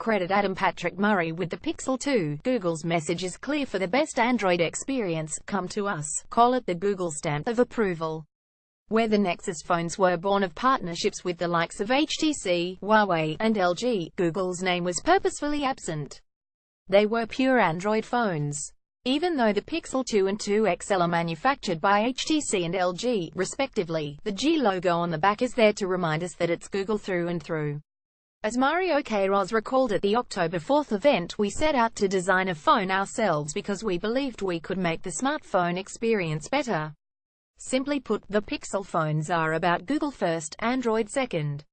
Credit Adam Patrick Murray with the Pixel 2. Google's message is clear: for the best Android experience, come to us. Call it the Google stamp of approval. Where the Nexus phones were born of partnerships with the likes of HTC, Huawei, and LG, Google's name was purposefully absent. They were pure Android phones. Even though the Pixel 2 and 2 XL are manufactured by HTC and LG, respectively, the G logo on the back is there to remind us that it's Google through and through. As Mario Queiroz recalled at the October 4th event, we set out to design a phone ourselves because we believed we could make the smartphone experience better. Simply put, the Pixel phones are about Google first, Android second.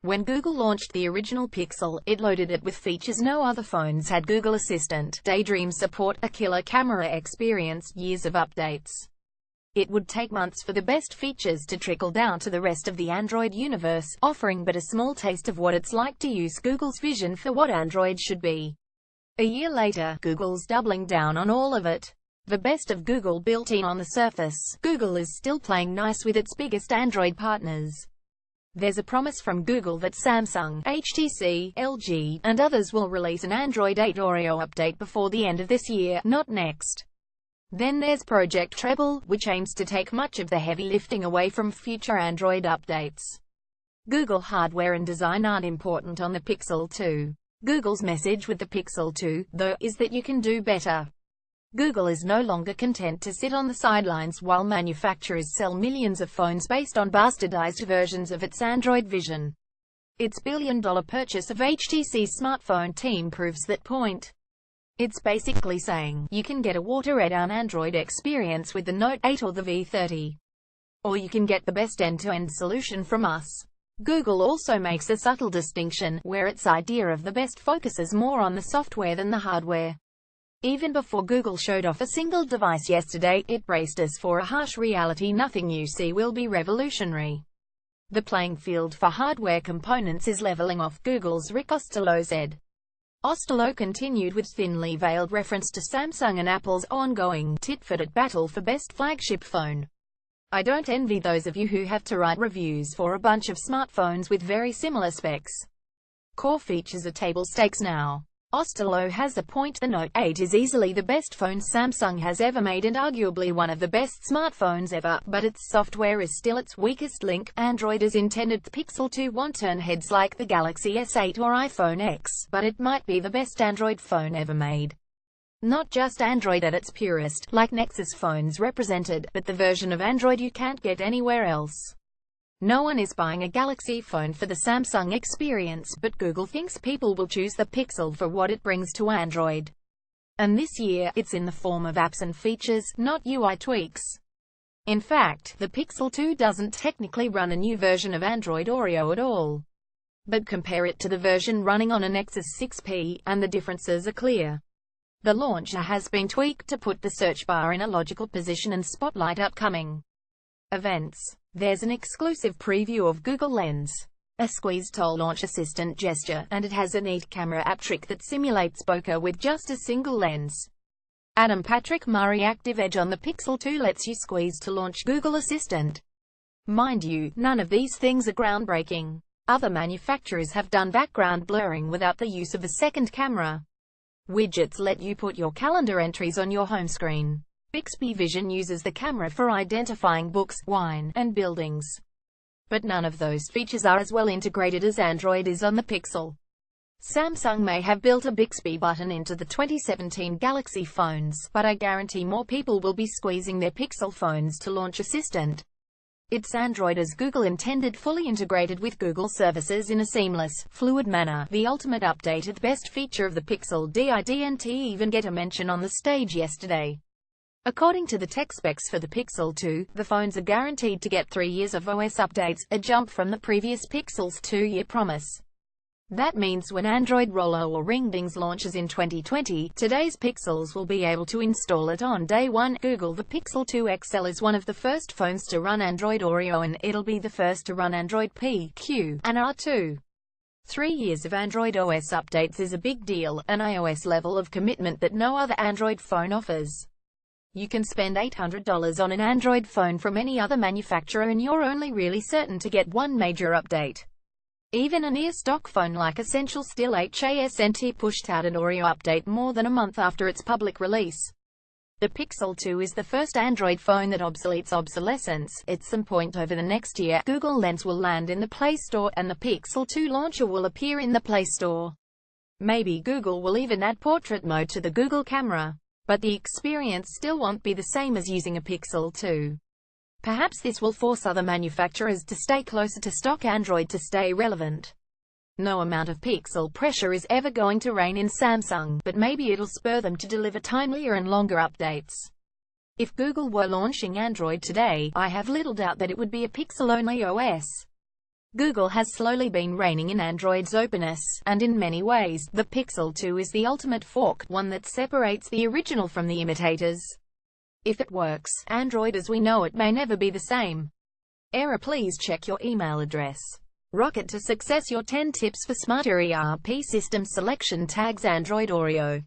When Google launched the original Pixel, it loaded it with features no other phones had: Google Assistant, Daydream support, a killer camera experience, years of updates. It would take months for the best features to trickle down to the rest of the Android universe, offering but a small taste of what it's like to use Google's vision for what Android should be. A year later, Google's doubling down on all of it. The best of Google built in on the surface. Google is still playing nice with its biggest Android partners. There's a promise from Google that Samsung, HTC, LG, and others will release an Android 8 Oreo update before the end of this year, not next. Then there's Project Treble, which aims to take much of the heavy lifting away from future Android updates. Google hardware and design aren't important on the Pixel 2. Google's message with the Pixel 2, though, is that you can do better. Google is no longer content to sit on the sidelines while manufacturers sell millions of phones based on bastardized versions of its Android vision. Its billion-dollar purchase of HTC's smartphone team proves that point. It's basically saying, you can get a watered-down Android experience with the Note 8 or the V30. Or you can get the best end-to-end solution from us. Google also makes a subtle distinction, where its idea of the best focuses more on the software than the hardware. Even before Google showed off a single device yesterday, it braced us for a harsh reality: nothing you see will be revolutionary. The playing field for hardware components is leveling off, Google's Rick Osterloh said. Osterloh continued with thinly veiled reference to Samsung and Apple's ongoing tit-for-tat battle for best flagship phone. I don't envy those of you who have to write reviews for a bunch of smartphones with very similar specs. Core features are table stakes now. Osterloh has a point: the Note 8 is easily the best phone Samsung has ever made and arguably one of the best smartphones ever, but its software is still its weakest link. Android is intended. The Pixel 2 won't turn heads like the Galaxy S8 or iPhone X, but it might be the best Android phone ever made. Not just Android at its purest, like Nexus phones represented, but the version of Android you can't get anywhere else. No one is buying a Galaxy phone for the Samsung experience, but Google thinks people will choose the Pixel for what it brings to Android. And this year, it's in the form of apps and features, not UI tweaks. In fact, the Pixel 2 doesn't technically run a new version of Android Oreo at all. But compare it to the version running on a Nexus 6P, and the differences are clear. The launcher has been tweaked to put the search bar in a logical position and spotlight upcoming events. There's an exclusive preview of Google Lens, a squeeze-tall launch assistant gesture, and it has a neat camera app trick that simulates bokeh with just a single lens. Adam Patrick Murray: Active Edge on the Pixel 2 lets you squeeze to launch Google Assistant. Mind you, none of these things are groundbreaking. Other manufacturers have done background blurring without the use of a second camera. Widgets let you put your calendar entries on your home screen. Bixby Vision uses the camera for identifying books, wine, and buildings. But none of those features are as well integrated as Android is on the Pixel. Samsung may have built a Bixby button into the 2017 Galaxy phones, but I guarantee more people will be squeezing their Pixel phones to launch Assistant. It's Android as Google intended, fully integrated with Google services in a seamless, fluid manner. The ultimate updated best feature of the Pixel didn't even get a mention on the stage yesterday. According to the tech specs for the Pixel 2, the phones are guaranteed to get 3 years of OS updates, a jump from the previous Pixel's 2-year promise. That means when Android Rollo or Ringdings launches in 2020, today's Pixels will be able to install it on day one. Google: the Pixel 2 XL is one of the first phones to run Android Oreo, and it'll be the first to run Android P, Q, and R2. 3 years of Android OS updates is a big deal, an iOS level of commitment that no other Android phone offers. You can spend $800 on an Android phone from any other manufacturer and you're only really certain to get one major update. Even a near-stock phone like Essential still hasn't pushed out an Oreo update more than a month after its public release. The Pixel 2 is the first Android phone that obsoletes obsolescence. At some point over the next year, Google Lens will land in the Play Store, and the Pixel 2 launcher will appear in the Play Store. Maybe Google will even add portrait mode to the Google camera. But the experience still won't be the same as using a Pixel 2. Perhaps this will force other manufacturers to stay closer to stock Android to stay relevant. No amount of Pixel pressure is ever going to rein in Samsung, but maybe it'll spur them to deliver timelier and longer updates. If Google were launching Android today, I have little doubt that it would be a Pixel-only OS. Google has slowly been reining in Android's openness, and in many ways, the Pixel 2 is the ultimate fork, one that separates the original from the imitators. If it works, Android as we know it may never be the same. Error. Please check your email address. Rocket to Success. Your 10 tips for smarter ERP system selection. Tags Android Oreo.